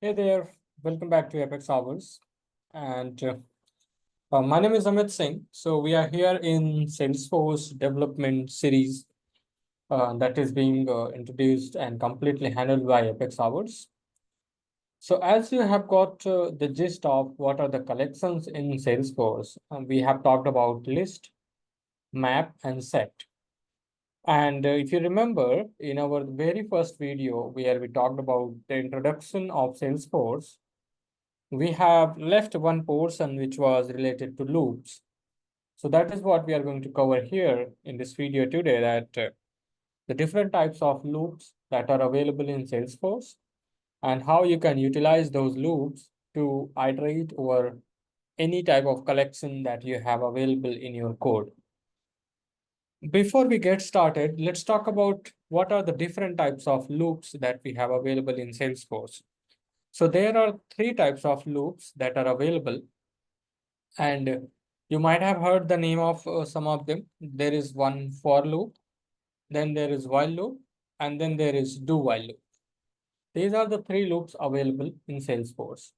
Hey there, welcome back to Apex Hours. And My name is Amit Singh. So we are here in Salesforce development series that is being introduced and completely handled by Apex Hours. So as you have got the gist of what are the collections in Salesforce, we have talked about list, map, and set. And if you remember in our very first video where we talked about the introduction of Salesforce, we have left one portion which was related to loops. So that is what we are going to cover here in this video today, that the different types of loops that are available in Salesforce and how you can utilize those loops to iterate over any type of collection that you have available in your code. Before we get started, let's talk about what are the different types of loops that we have available in Salesforce. So there are three types of loops that are available. And you might have heard the name of some of them. There is one for loop, then there is while loop, and then there is do while loop. These are the three loops available in Salesforce.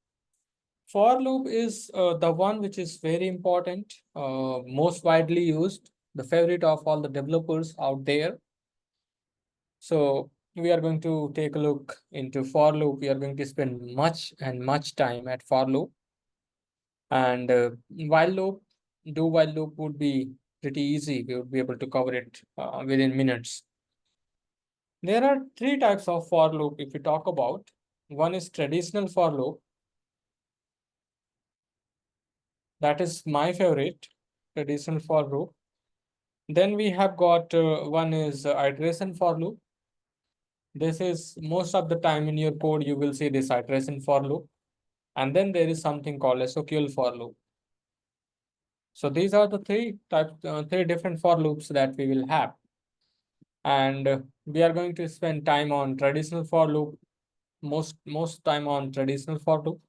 For loop is the one which is very important, most widely used, the favorite of all the developers out there. So we are going to take a look into for loop. We are going to spend much time at for loop. And while loop, do while loop would be pretty easy. We would be able to cover it within minutes. There are three types of for loop if we talk about. One is traditional for loop. That is my favorite, traditional for loop. Then we have got one is iteration for loop. This is most of the time in your code, you will see this iteration for loop. And then there is something called SOQL for loop. So these are the three different for loops that we will have. And we are going to spend time on traditional for loop, most time on traditional for loop,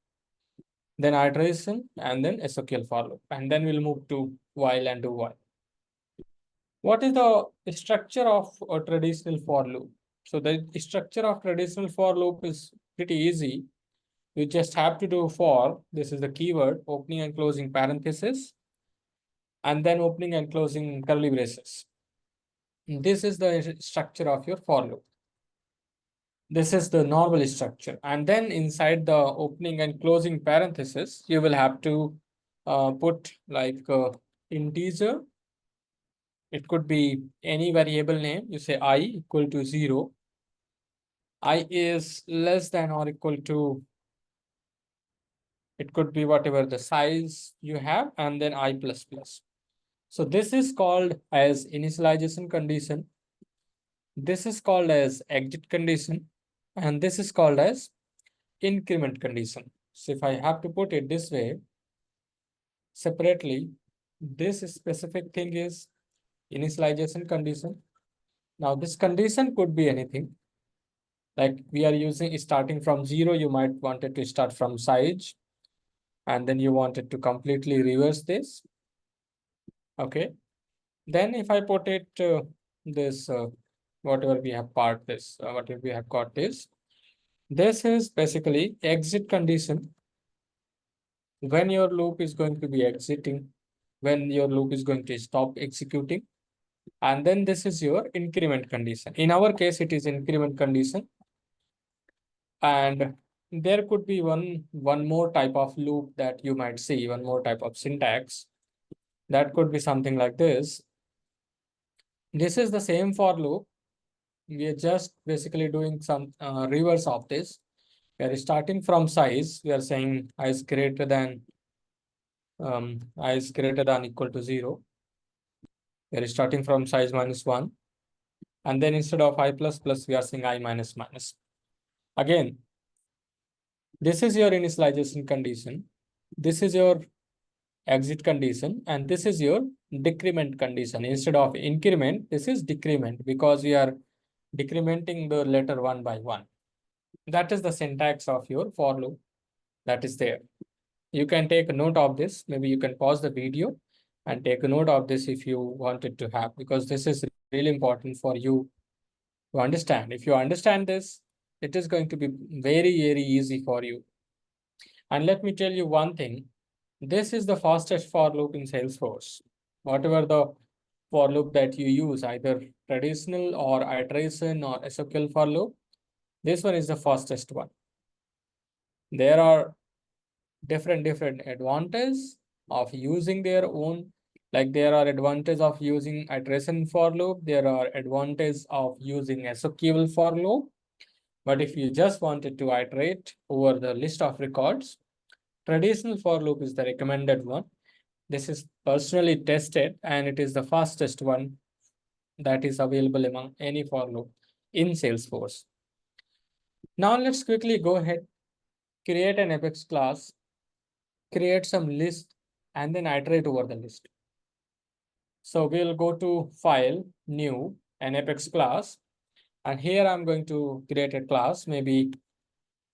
then iteration, and then SOQL for loop, and then we'll move to while and do while. What is the structure of a traditional for loop? So the structure of traditional for loop is pretty easy. You just have to do for, this is the keyword, opening and closing parenthesis, and then opening and closing curly braces. This is the structure of your for loop. This is the normal structure. And then inside the opening and closing parenthesis, you will have to put like integer. It could be any variable name. You say I equal to 0. I is less than or equal to, it could be whatever the size you have, and then I plus plus. So this is called as initialization condition. This is called as exit condition. And this is called as increment condition. So if I have to put it this way, separately, this specific thing is initialization condition. Now this condition could be anything. Like we are using starting from 0, you might want it to start from size, and then you want it to completely reverse this. Okay. Then if I put it this, whatever we have part this, whatever we have got this is basically exit condition. When your loop is going to be exiting, when your loop is going to stop executing, and then this is your increment condition. In our case, it is increment condition. And there could be one more type of loop that you might see, one more type of syntax. That could be something like this. This is the same for loop. We are just basically doing some reverse of this. We are starting from size. We are saying I is greater than equal to 0. We are starting from size minus 1. And then instead of I plus plus, we are saying I minus minus. Again, this is your initialization condition. This is your exit condition, and this is your decrement condition. Instead of increment, this is decrement because we are decrementing the letter one by one. That is the syntax of your for loop that is there. You can take a note of this. Maybe you can pause the video and take a note of this if you wanted to have, because this is really important for you to understand. If you understand this, it is going to be very, very easy for you. And let me tell you one thing, this is the fastest for loop in Salesforce. Whatever the for loop that you use, either traditional or iteration or SQL for loop, this one is the fastest one. There are different advantages of using their own, like there are advantages of using iteration for loop, there are advantages of using SQL for loop. But if you just wanted to iterate over the list of records, traditional for loop is the recommended one. This is personally tested and it is the fastest one that is available among any for loop in Salesforce. Now let's quickly go ahead, create an Apex class, create some list, and then iterate over the list. So we'll go to File, New, an Apex class. And here I'm going to create a class, maybe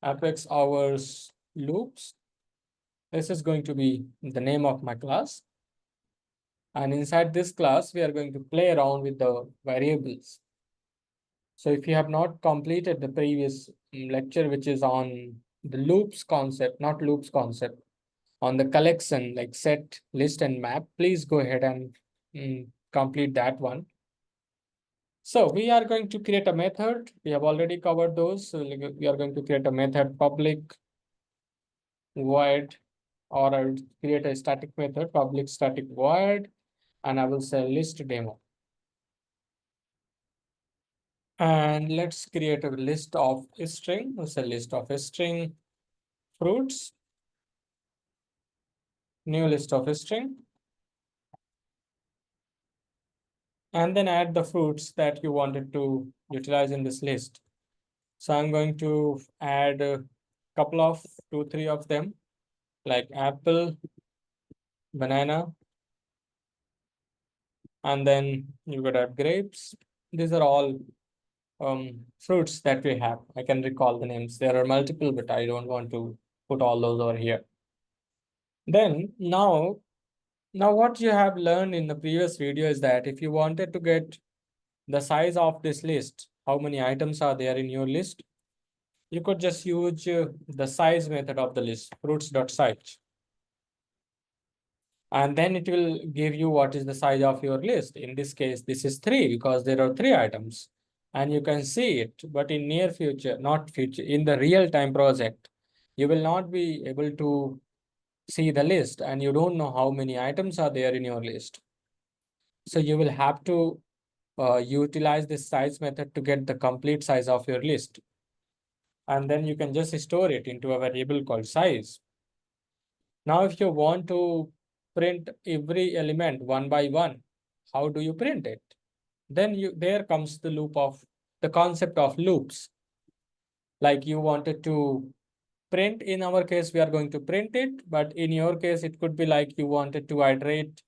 Apex hours loops. This is going to be the name of my class. And inside this class, we are going to play around with the variables. So if you have not completed the previous lecture, which is on the loops concept, not loops concept, on the collection like set, list, and map, please go ahead and complete that one. So we are going to create a method. We have already covered those. So we are going to create a method public void, or I'll create a static method, public static void, and I will say list demo. And let's create a list of string. We'll say list of string fruits, new list of string, and then add the fruits that you wanted to utilize in this list. So I'm going to add a couple of 2, 3 of them, like apple, banana, and then you could have grapes. These are all fruits that we have. I can recall the names. There are multiple, but I don't want to put all those over here. Then now what you have learned in the previous video is that if you wanted to get the size of this list, how many items are there in your list, you could just use the size method of the list, fruits.size. And then it will give you what is the size of your list. In this case, this is 3 because there are 3 items and you can see it. But in near future, not future, in the real time project, you will not be able to see the list and you don't know how many items are there in your list. So you will have to utilize this size method to get the complete size of your list. And then you can just store it into a variable called size. Now, if you want to print every element one by one, how do you print it? Then there comes the loop of the concept of loops. Like you wanted to print, in our case, we are going to print it, but in your case, it could be like you wanted to iterate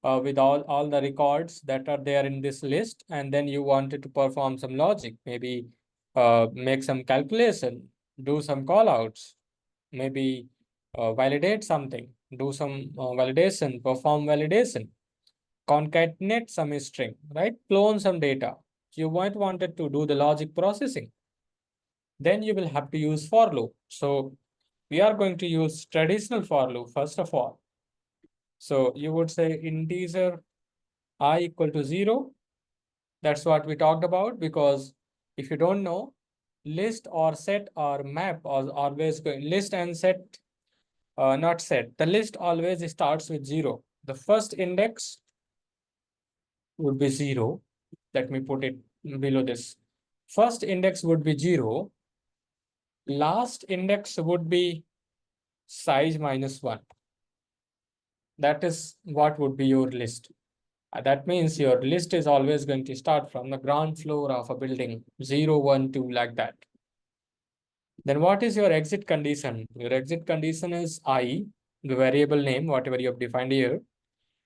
with all the records that are there in this list, and then you wanted to perform some logic, maybe make some calculation, do some callouts, maybe validate something, do some validation, perform validation, concatenate some string, right? Clone some data. You might wanted to do the logic processing. Then you will have to use for loop. So we are going to use traditional for loop first of all. So you would say integer I equal to 0. That's what we talked about, because if you don't know, list or set or map are always going, list and set, not set. The list always starts with 0. The first index would be 0. Let me put it below this. First index would be 0. Last index would be size minus 1. That is what would be your list. That means your list is always going to start from the ground floor of a building, 0, 1, 2, like that. Then what is your exit condition? Your exit condition is I, the variable name, whatever you have defined here,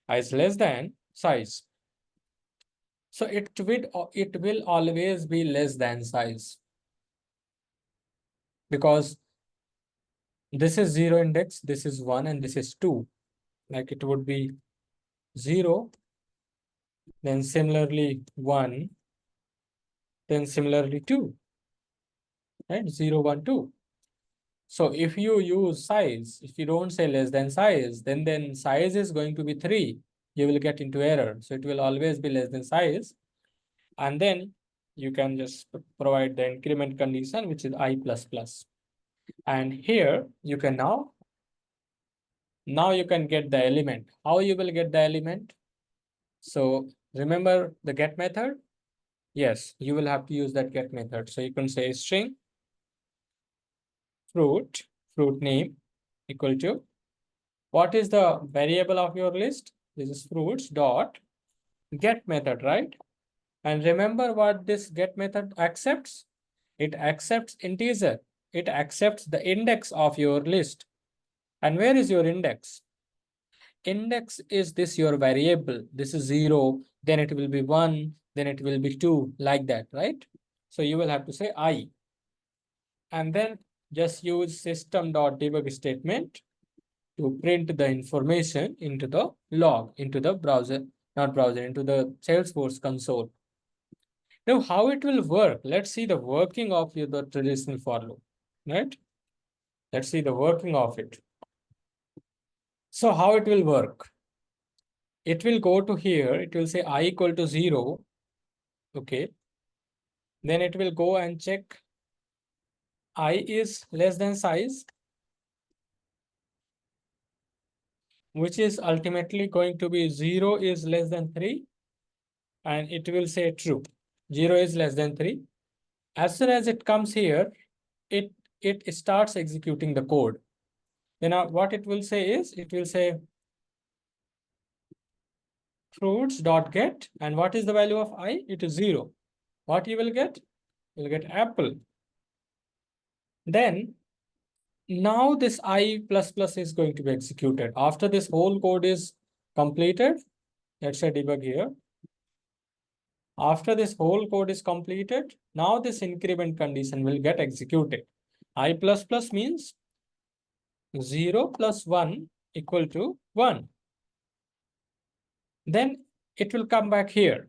I is less than size. So it will always be less than size, because this is 0 index, this is 1, and this is 2. Like it would be 0, then similarly 1, then similarly 2. right? 0, 1, 2. So if you use size, if you don't say less than size, then size is going to be 3. You will get into error. So it will always be less than size. And then you can just provide the increment condition, which is I plus plus. And here you can now you can get the element. How you will get the element? So remember the get method? Yes, you will have to use that get method. So you can say string fruit name equal to, what is the variable of your list? This is fruits dot get method, right? And remember what this get method accepts? It accepts integer. It accepts the index of your list. And where is your index? Index is this your variable. This is 0, then it will be 1, then it will be 2, like that, right? So you will have to say I. And then just use system.debug statement to print the information into the log, into the browser, not browser, into the Salesforce console. Now, how it will work? Let's see the working of the traditional for loop, right? Let's see the working of it. So how it will work? It will go to here. It will say I equal to 0. Okay. Then it will go and check I is less than size, which is ultimately going to be 0 is less than 3. And it will say true. 0 is less than 3. As soon as it comes here, it starts executing the code. Then what it will say is, it will say fruits dot get, and what is the value of I? It is 0. What you will get? You will get apple. Then now this I plus plus is going to be executed. After this whole code is completed, let's say debug here. After this whole code is completed, now this increment condition will get executed. I plus plus means 0 plus 1 equal to 1. Then it will come back here.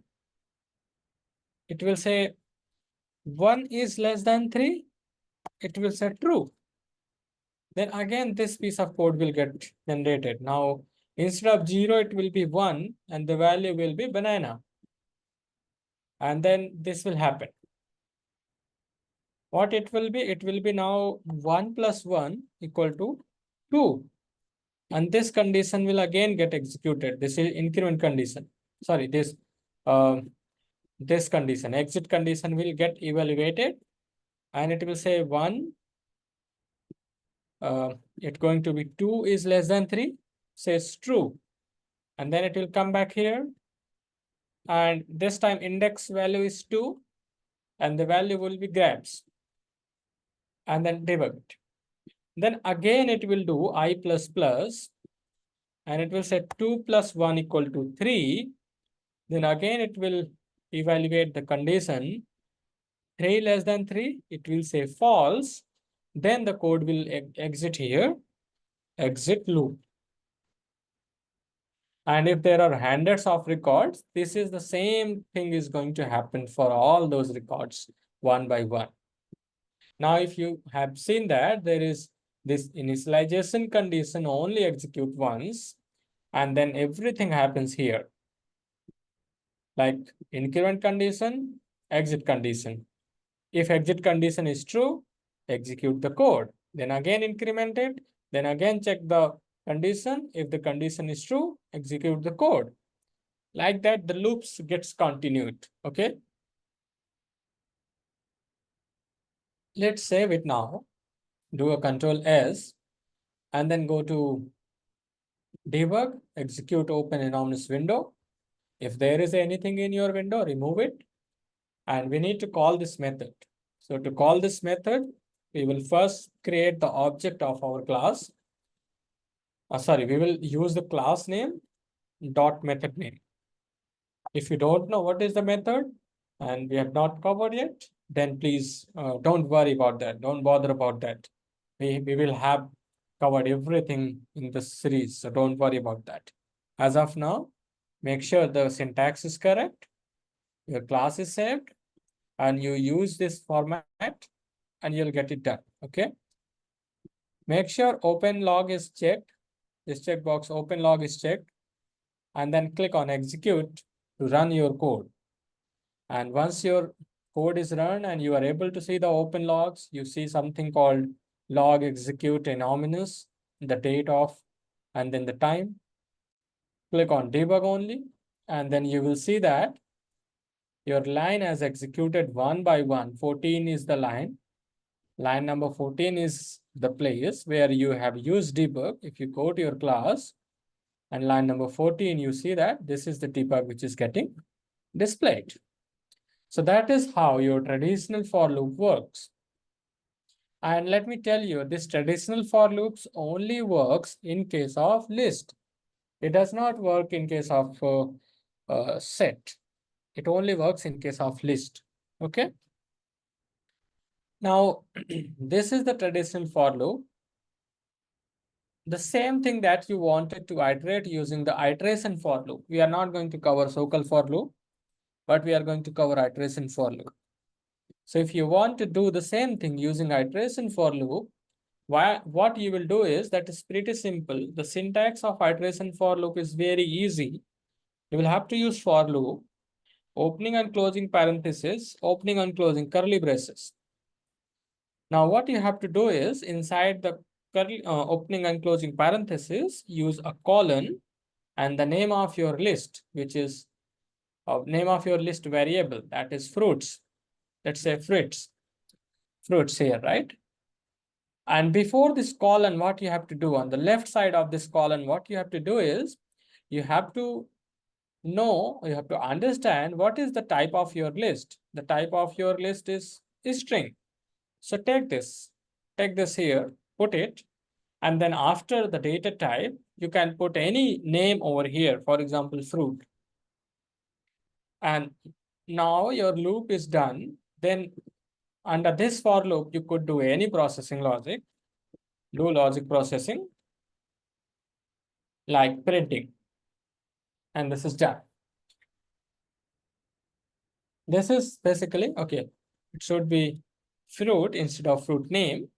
It will say 1 is less than 3. It will say true. Then again, this piece of code will get generated. Now, instead of 0, it will be 1, and the value will be banana. And then this will happen. What it will be? It will be now 1 plus 1 equal to 2. And this condition will again get executed. This is increment condition. Sorry, this condition, exit condition, will get evaluated, and it will say 1. It's going to be 2 is less than 3, says true. And then it will come back here. And this time index value is 2, and the value will be grabs. And then debug it. Then again it will do I plus plus, and it will say 2 plus 1 equal to 3. Then again it will evaluate the condition. 3 less than 3, it will say false. Then the code will exit here, exit loop. And if there are hundreds of records, this is the same thing is going to happen for all those records one by one. Now, if you have seen that there is this initialization condition only execute once, and then everything happens here. Like increment condition, exit condition. If exit condition is true, execute the code. Then again increment it. Then again check the condition. If the condition is true, execute the code. Like that, the loops gets continued. Okay. Let's save it now. Do a Control S, and then go to debug, execute open anonymous window. If there is anything in your window, remove it. And we need to call this method. So to call this method, we will first create the object of our class. We will use the class name dot method name. If you don't know what is the method and we have not covered yet, then please don't worry about that. Don't bother about that. We will have covered everything in this series, so don't worry about that. As of now, make sure the syntax is correct, your class is saved, and you use this format, and you'll get it done. Okay. Make sure open log is checked. This checkbox open log is checked, and then click on execute to run your code. And once your code is run and you are able to see the open logs, you see something called log execute anonymous, the date of, and then the time. Click on debug only, and then you will see that your line has executed one by one. 14 is the line. Line number 14 is the place where you have used debug. If you go to your class and line number 14, you see that this is the debug which is getting displayed. So that is how your traditional for loop works. And let me tell you, this traditional for loops only works in case of list. It does not work in case of set. It only works in case of list. Okay. Now, this is the traditional for loop. The same thing that you wanted to iterate using the iteration for loop. We are not going to cover local for loop, but we are going to cover iteration for loop. So if you want to do the same thing using iteration for loop, what you will do is that is pretty simple. The syntax of iteration for loop is very easy. You will have to use for loop, opening and closing parentheses, opening and closing curly braces. Now what you have to do is inside the curly opening and closing parentheses, use a colon and the name of your list, which is name of your list variable, that is fruits. Let's say fruits here, right? And before this colon, what you have to do on the left side of this colon, what you have to do is you have to know, you have to understand what is the type of your list. The type of your list is string. So take this here, put it, and then after the data type, you can put any name over here, for example, fruit. And now your loop is done. Then under this for loop, you could do any processing logic, do logic processing like printing, and this is done. This is basically, okay, it should be fruit instead of fruit name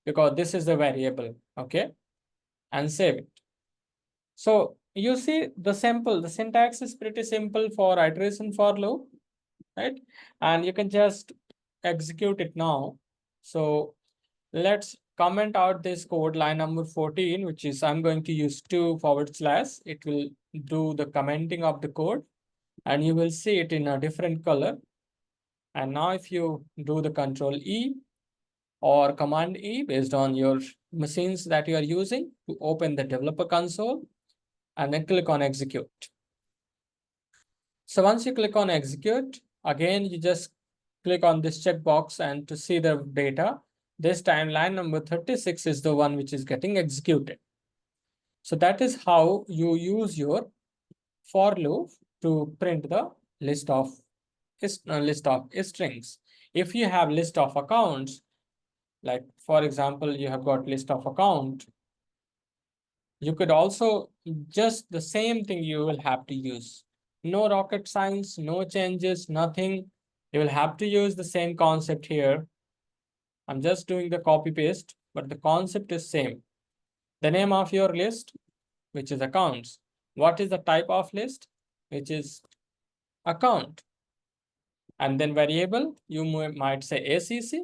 because this is the variable, okay, and save it. So you see the syntax is pretty simple for iteration for loop, right? And you can just execute it now. So let's comment out this code line number 14, which is I'm going to use 2/. It will do the commenting of the code and you will see it in a different color. And now if you do the Control E or Command E based on your machines that you are using to open the developer console and then click on execute. So once you click on execute, again, you just click on this checkbox and to see the data, this time line number 36 is the one which is getting executed. So that is how you use your for loop to print the list of strings. If you have list of accounts, like for example, you have got list of account, you could also just the same thing you will have to use. No rocket science, no changes, nothing. You will have to use the same concept here. I'm just doing the copy paste, but the concept is same. The name of your list, which is accounts. What is the type of list, which is account. And then variable, you might say ACC.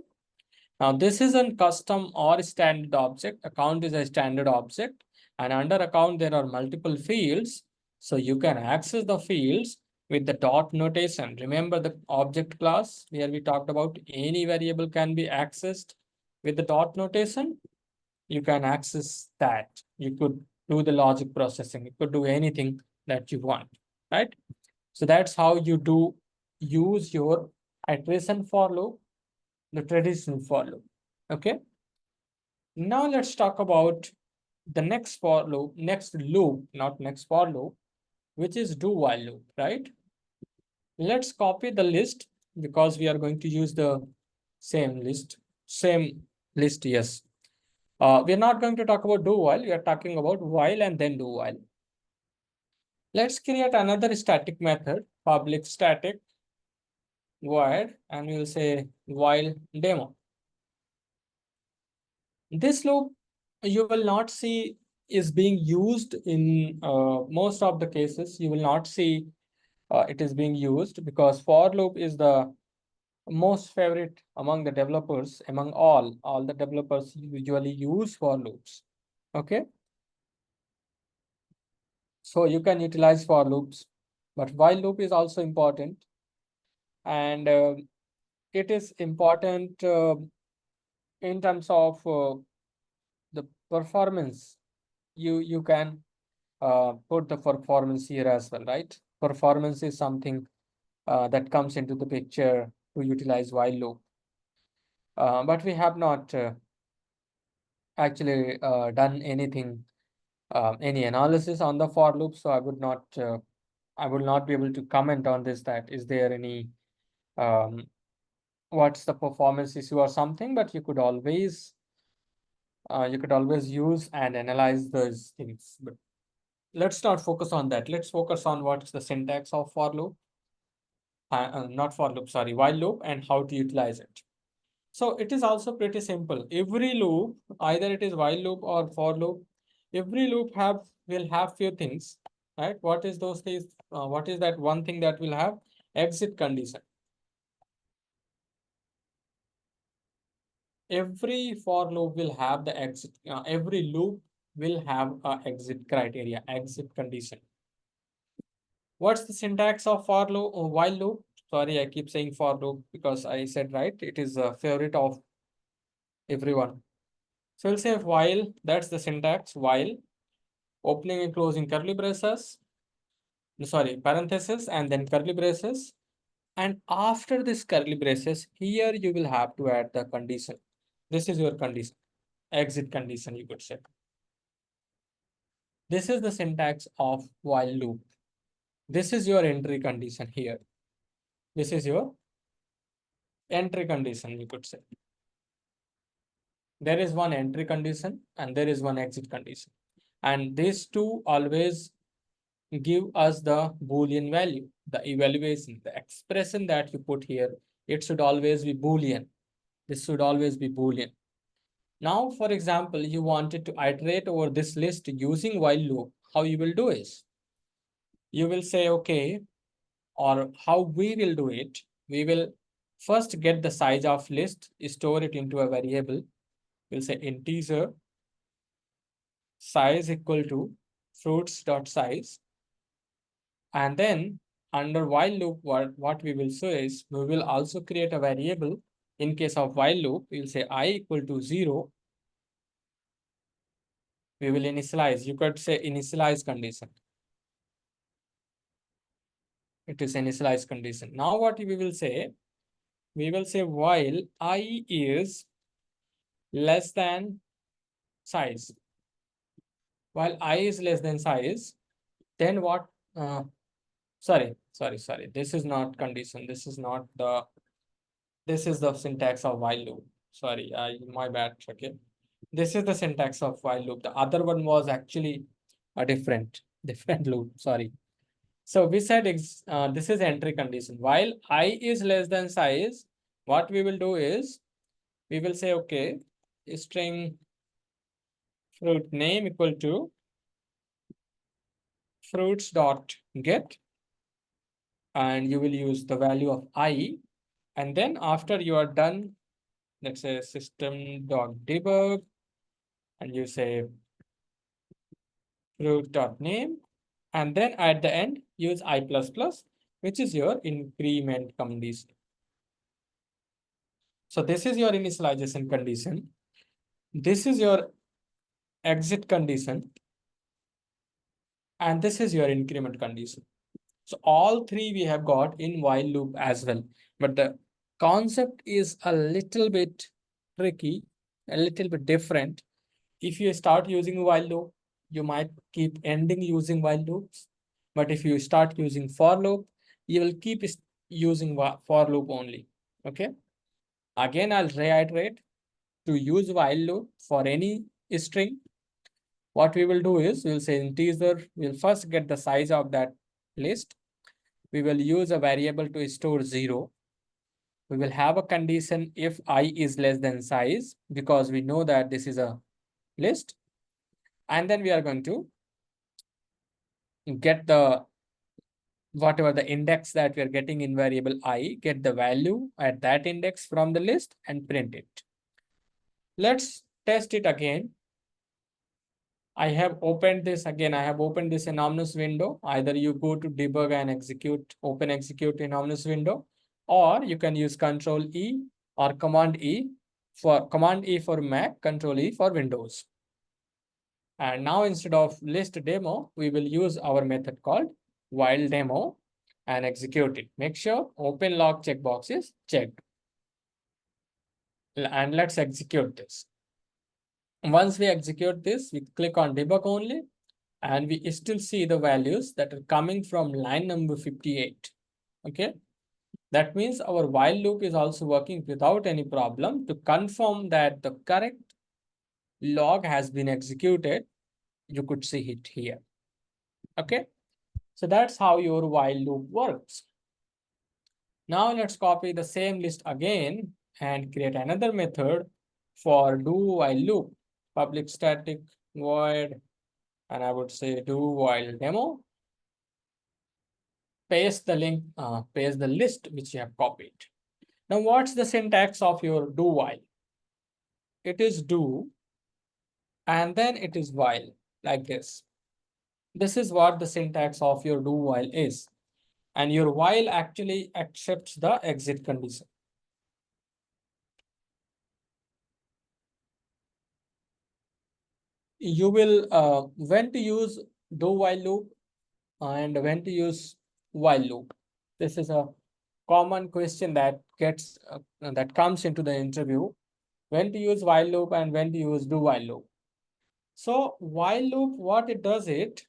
Now this is a custom or standard object. Account is a standard object. And under account, there are multiple fields. So you can access the fields with the dot notation. Remember the object class where we talked about any variable can be accessed with the dot notation. You can access that. You could do the logic processing. You could do anything that you want, right? So that's how you do use your iteration for loop, the traditional for loop. Okay. Now let's talk about the next for loop, not next for loop, which is do while loop, right? Let's copy the list because we are going to use the same list, yes. We're not going to talk about do while, we are talking about while and then do while. Let's create another static method, public static void, and we'll say while demo. This loop you will not see is being used in most of the cases. You will not see it is being used because for loop is the most favorite among the developers, among all the developers usually use for loops. Okay, so you can utilize for loops, but while loop is also important, and it is important in terms of the performance. You can put the performance here as well, right? Performance is something that comes into the picture to utilize while loop. But we have not actually done anything, any analysis on the for loop, so I will not be able to comment on this. That is there any um, what's the performance issue or something? But you could always use and analyze those things. But let's not focus on that. Let's focus on what's the syntax of for loop, not for loop, sorry, while loop, and how to utilize it. So it is also pretty simple. Every loop, either it is while loop or for loop, every loop will have few things, right? What is those things? What is that one thing that will have? Exit condition. Every for loop will have the exit. Every loop will have a exit criteria, exit condition. What's the syntax of for loop or while loop? Sorry, I keep saying for loop because I said right. It is a favorite of everyone. So we'll say while, that's the syntax, while, opening and closing curly braces, sorry, parentheses, and then curly braces. And after this curly braces, here you will have to add the condition. This is your condition, exit condition, you could say. This is the syntax of while loop. This is your entry condition here. This is your entry condition, you could say. There is one entry condition and there is one exit condition. And these two always give us the Boolean value, the evaluation, the expression that you put here. It should always be Boolean. This should always be Boolean. Now, for example, you wanted to iterate over this list using while loop. How you will do is, you will say, okay, or how we will do it. We will first get the size of list, store it into a variable. We'll say integer size equal to fruits.size. And then under while loop, what we will say is we will also create a variable. In case of while loop, we'll say I equal to 0. We will initialize. You could say initialize condition. It is initialize condition. Now what we will say? We will say while I is less than size. While I is less than size, then what? Sorry. This is not condition. This is not the. This is the syntax of while loop. Sorry, my bad. Okay. This is the syntax of while loop. The other one was actually a different loop. Sorry. So we said this is entry condition. While I is less than size, what we will do is we will say, okay, string fruit name equal to fruits dot get, and you will use the value of I. And then after you are done, let's say system dot debug, and you say fruit dot name. And then at the end, use I++, which is your increment condition. So this is your initialization condition. This is your exit condition. And this is your increment condition. So all three we have got in while loop as well. But the concept is a little bit tricky, a little bit different. If you start using while loop, you might keep ending using while loops. But if you start using for loop, you will keep using for loop only. Okay. Again, I'll reiterate, to use while loop for any string, what we will do is we'll say integer, we'll first get the size of that list. We will use a variable to store 0. we will have a condition if I is less than size, because we know that this is a list. And then we are going to get the whatever the index that we are getting in variable I, get the value at that index from the list and print it. Let's test it again. I have opened this again. I have opened this in Omnus window. Either you go to debug and execute, open execute in Omnus window, or you can use Control E or Command E for Mac, Control E for Windows. And now instead of list demo, we will use our method called while demo and execute it. Make sure open log checkbox is checked. And let's execute this. Once we execute this, we click on debug only, and we still see the values that are coming from line number 58. Okay. That means our while loop is also working without any problem. To confirm that the correct log has been executed, you could see it here. Okay. So that's how your while loop works. Now let's copy the same list again and create another method for do while loop. Public static void, and I would say do while demo. Paste the link, paste the list which you have copied. Now, what's the syntax of your do while? It is do, and then it is while, like this. This is what the syntax of your do while is. And your while actually accepts the exit condition. You will, when to use do while loop and when to use while loop. This is a common question that that comes into the interview. When to use while loop and when to use do while loop. So while loop, what it does, it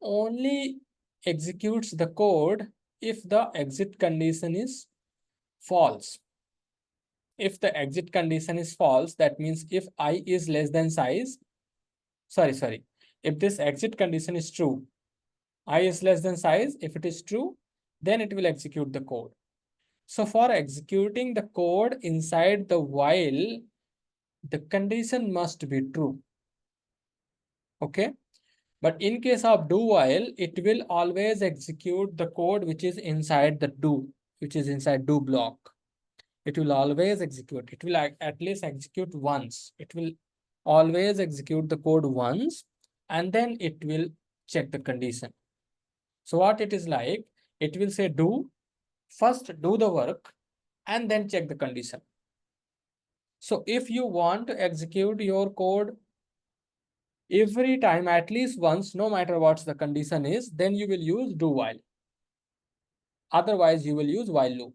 only executes the code if the exit condition is false. If the exit condition is false, that means if I is less than size, sorry, if this exit condition is true, I is less than size, if it is true, then it will execute the code. So for executing the code inside the while, the condition must be true. Okay. But in case of do while, it will always execute the code which is inside the do, which is inside do block. It will always execute. It will at least execute once. It will always execute the code once, and then it will check the condition. So what it is like, it will say do, first do the work, and then check the condition. So if you want to execute your code every time at least once, no matter what the condition is, then you will use do while. Otherwise, you will use while loop.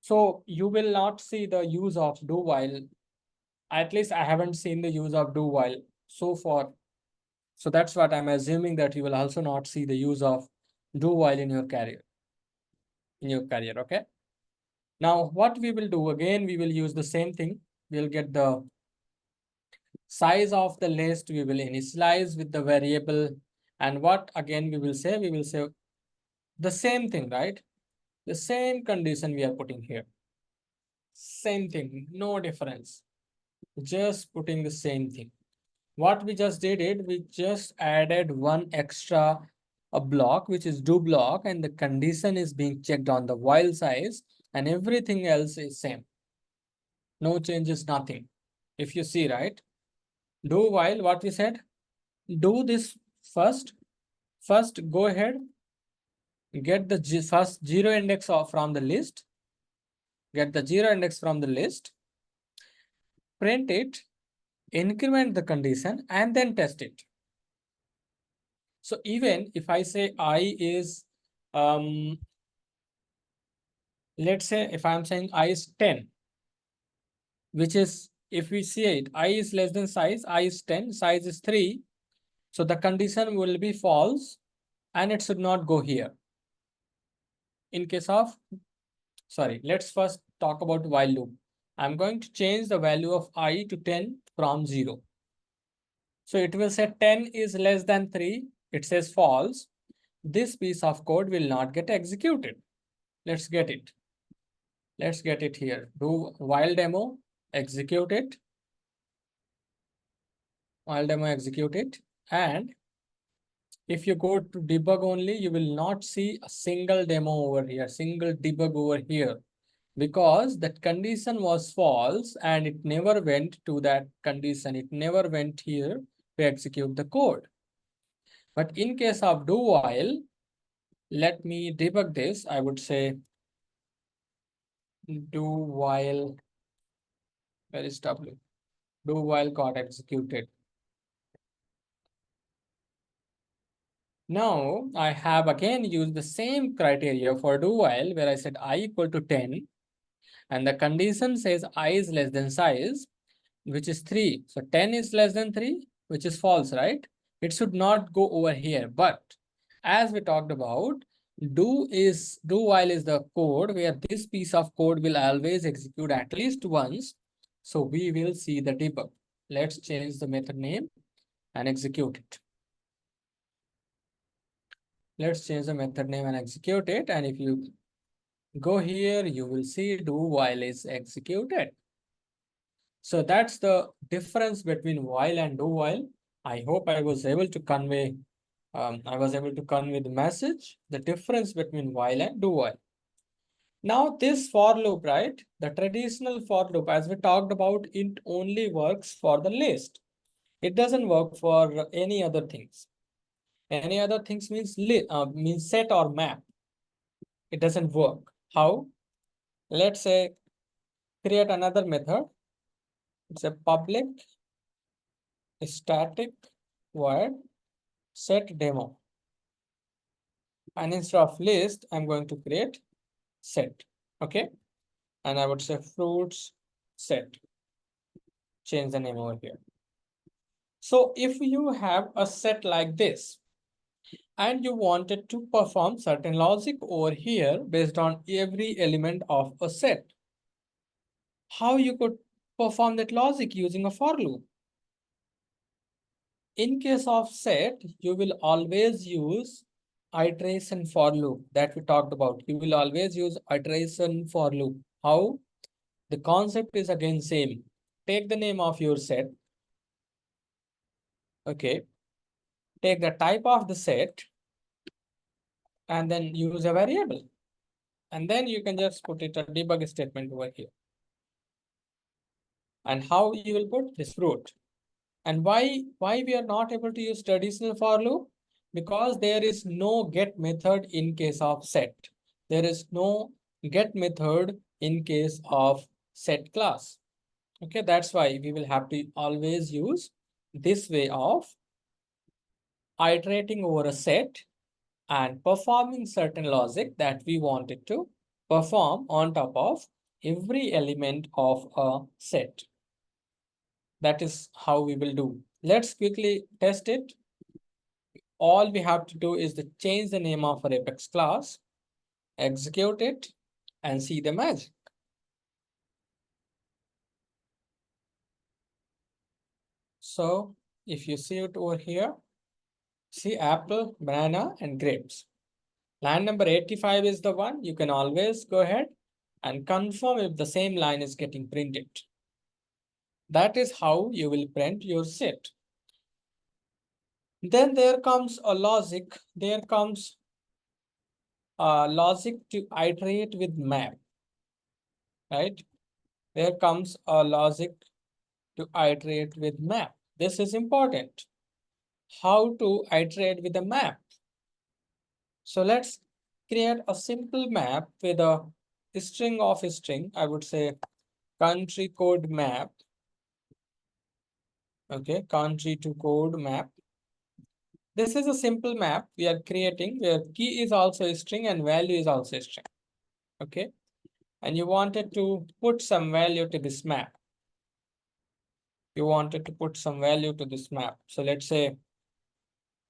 So you will not see the use of do while. At least I haven't seen the use of do while so far. So that's what I'm assuming, that you will also not see the use of do while in your career. Okay. Now what we will do again, we will use the same thing. We'll get the size of the list, we will initialize with the variable, and what again we will say the same thing, right? The same condition we are putting here. Same thing, no difference. Just putting the same thing. What we just did, we just added one extra a block, which is do block, and the condition is being checked on the while size, and everything else is same. No changes, nothing. If you see, right? Do while, what we said, do this first. First, go ahead, get the first zero index from the list. Get the zero index from the list. Print it, increment the condition, and then test it. So even if I say I is, let's say if I'm saying I is 10, which is, if we see it, I is less than size, I is 10, size is 3. So the condition will be false and it should not go here. In case of, sorry, let's first talk about while loop. I'm going to change the value of I to 10 from 0. So it will say 10 is less than 3. It says false. this piece of code will not get executed. Let's get it. Let's get it here. Do while demo, execute it. While demo, execute it. And if you go to debug only, you will not see a single demo over here, single debug over here, because that condition was false and it never went to that condition. It never went here to execute the code. But in case of do while, let me debug this. I would say do while, where is W? Do while got executed. Now I have again used the same criteria for do while where I said I equal to 10 and the condition says I is less than size, which is 3. So 10 is less than 3, which is false, right? It should not go over here. But as we talked about, do while is the code where this piece of code will always execute at least once. So we will see the debug. Let's change the method name and execute it. Let's change the method name and execute it. And if you go here, you will see do while is executed. So that's the difference between while and do while. I hope I was able to convey the message, the difference between while and do while. Now this for loop, right? The traditional for loop, as we talked about, it only works for the list. It doesn't work for any other things. Any other things means set or map. It doesn't work. How? Let's say create another method. It's a public static void set demo. And instead of list, I'm going to create set. Okay. And I would say fruits set. Change the name over here. So if you have a set like this and you wanted to perform certain logic over here based on every element of a set, how you could perform that logic using a for loop? In case of set, you will always use iteration for loop that we talked about. You will always use iteration for loop. How? The concept is again same. Take the name of your set. Okay. Take the type of the set and then use a variable. And then you can just put it a debug statement over here. And how you will put this fruit. And why we are not able to use traditional for loop? Because there is no get method in case of set. There is no get method in case of set class. Okay, that's why we will have to always use this way of iterating over a set and performing certain logic that we wanted to perform on top of every element of a set. That is how we will do. Let's quickly test it. All we have to do is to change the name of our Apex class, execute it, and see the magic. So if you see it over here, see apple, banana, and grapes. Line number 85 is the one. You can always go ahead and confirm if the same line is getting printed. That is how you will print your set. Then there comes a logic. There comes a logic to iterate with map, right? There comes a logic to iterate with map. This is important. How to iterate with a map? So let's create a simple map with a string of a string. I would say country code map. Okay, country to code map. This is a simple map we are creating where key is also a string and value is also a string. Okay, and you wanted to put some value to this map. You wanted to put some value to this map. So let's say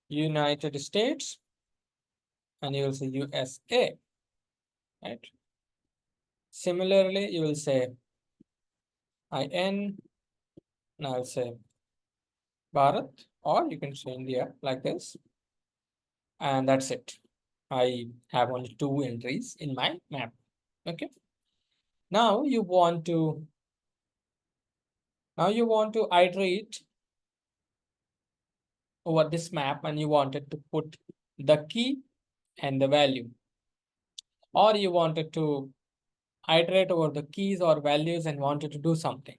United States, and you will say USA, right? Similarly, you will say IN, and I will say Bharat, or you can say India like this. and that's it. I have only 2 entries in my map. Okay. Now you want to iterate over this map, and you wanted to put the key and the value, or you wanted to iterate over the keys or values and wanted to do something.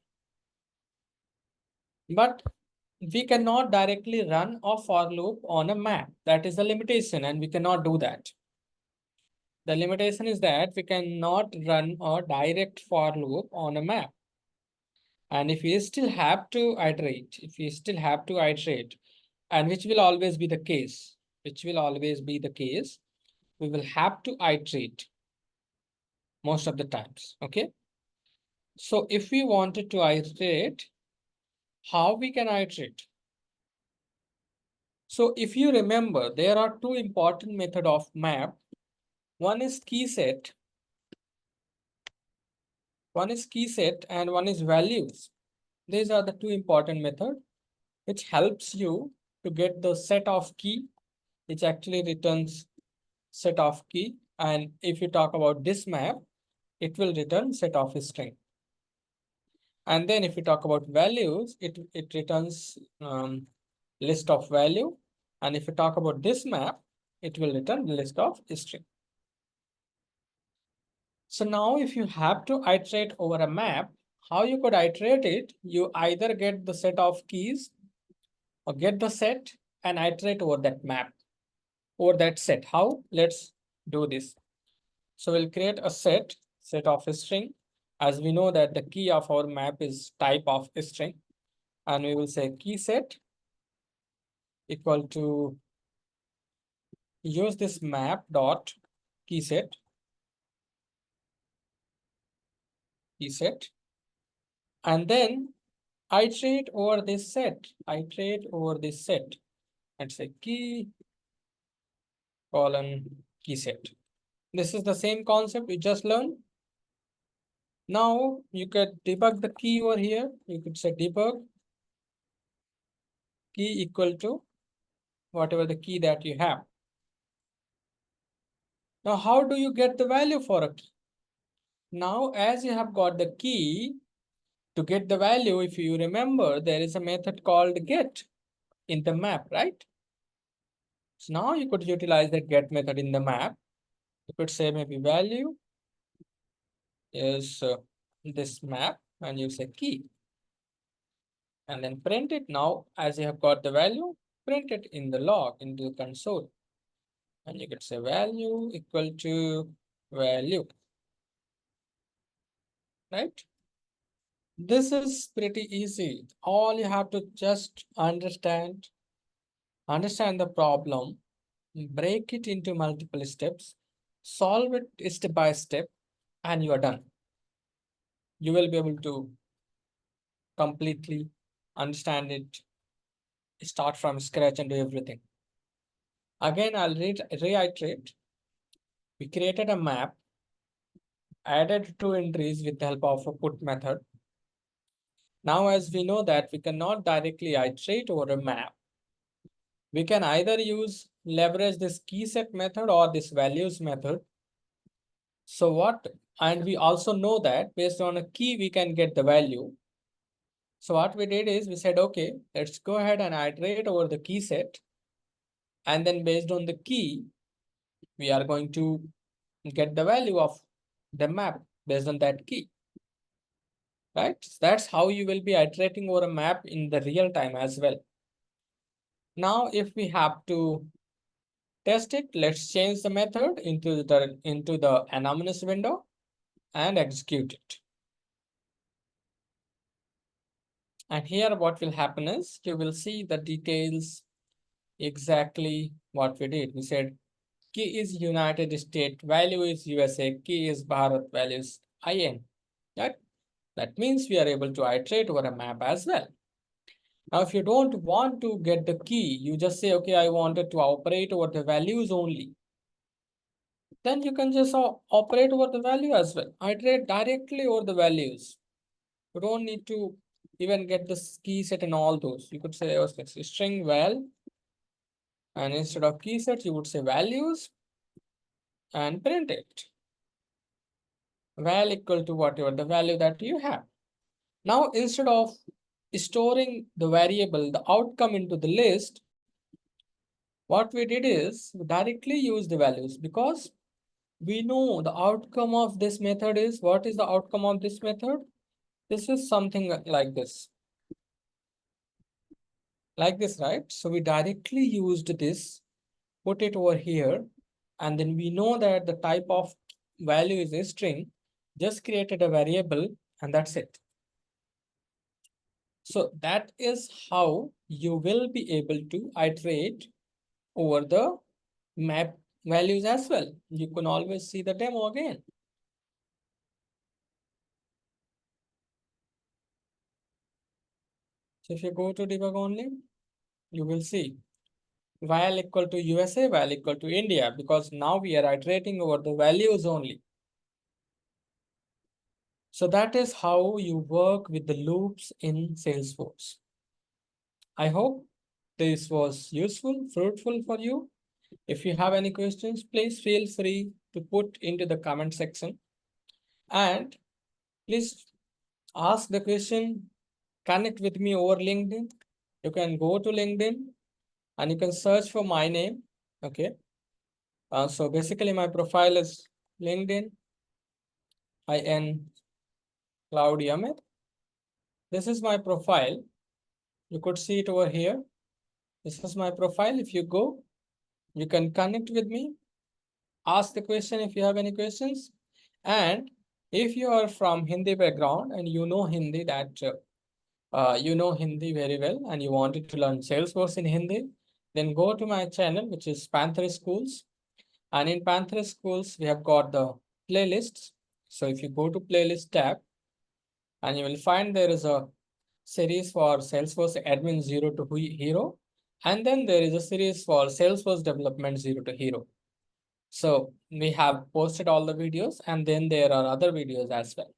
But we cannot directly run a for loop on a map. That is the limitation, and we cannot do that. The limitation is that we cannot run a direct for loop on a map. And if we still have to iterate, and which will always be the case, we will have to iterate most of the times. Okay. So if we wanted to iterate, how we can iterate? So if you remember, there are two important methods of map. One is key set, and one is values. These are the two important methods which helps you to get the set of key, which actually returns set of key. And if you talk about this map, it will return set of string. And then if you talk about values, it returns list of value. And if you talk about this map, it will return list of string. So now if you have to iterate over a map, how you could iterate it? You either get the set of keys or get the set and iterate over that map, over that set. How? Let's do this. So we'll create a set of a string. As we know that the key of our map is type of string, and we will say key set equal to use this map dot key set, and then iterate over this set, and say key colon key set. This is the same concept we just learned. Now you could debug the key over here. You could say debug key equal to whatever the key that you have. Now, how do you get the value for a key? Now, as you have got the key, to get the value, if you remember, there is a method called get in the map, right? So now you could utilize that get method in the map. You could say maybe value is this map, and you say key. And then print it. Now, as you have got the value, print it in the log, into the console. And you could say value equal to value, right? This is pretty easy. All you have to just understand the problem, break it into multiple steps, solve it step by step, and you are done. You will be able to completely understand it, start from scratch and do everything. Again, I'll reiterate. We created a map, added 2 entries with the help of a put method. Now, as we know that we cannot directly iterate over a map, we can either leverage this key set method or this values method. So and we also know that based on a key, we can get the value. So what we did is we said, okay, let's go ahead and iterate over the key set. And then based on the key, we are going to get the value of the map based on that key, right? So that's how you will be iterating over a map in the real time as well. Now, if we have to test it, let's change the method into the anonymous window and execute it. And here what will happen is you will see the details exactly what we did. We said key is United States, value is USA, key is Bharat, value is IN. Right? That means we are able to iterate over a map as well. Now, if you don't want to get the key, you just say, okay, I wanted to operate over the values only. Then you can just operate over the value as well. Iterate directly over the values. You don't need to even get the key set and all those. You could say, oh, string val And instead of key sets, you would say values and print it. Val equal to whatever the value that you have. Now, instead of storing the variable, the outcome into the list, what we did is we directly use the values because we know the outcome of this method is, what is the outcome of this method? This is something like this, right? So we directly used this, put it over here, and then we know that the type of value is a string, just created a variable, and that's it. So that is how you will be able to iterate over the map values as well. You can always see the demo again. So if you go to debug only, you will see val equal to USA, val equal to India, because now we are iterating over the values only. So that is how you work with the loops in Salesforce. I hope this was useful, fruitful for you. If you have any questions, please feel free to put into the comment section. And please ask the question, connect with me over LinkedIn. You can go to LinkedIn and you can search for my name. Okay. So basically my profile is LinkedIn, IN Cloud Yamit. This is my profile. You could see it over here. This is my profile. If you go, you can connect with me, ask the question if you have any questions. And if you are from Hindi background and you know Hindi, you know Hindi very well and you wanted to learn Salesforce in Hindi, then go to my channel, which is Panther Schools. And in Panther Schools, we have got the playlists. So if you go to playlist tab, and you will find there is a series for Salesforce Admin 0 to Hero. And then there is a series for Salesforce Development 0 to Hero. So we have posted all the videos and then there are other videos as well.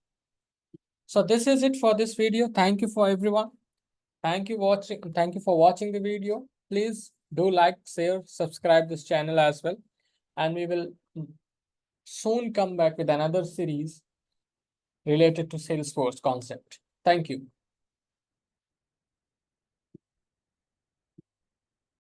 So this is it for this video. Thank you for everyone. Thank you watching. Thank you for watching the video. Please do like, share, subscribe this channel as well. And we will soon come back with another series related to Salesforce concept. Thank you.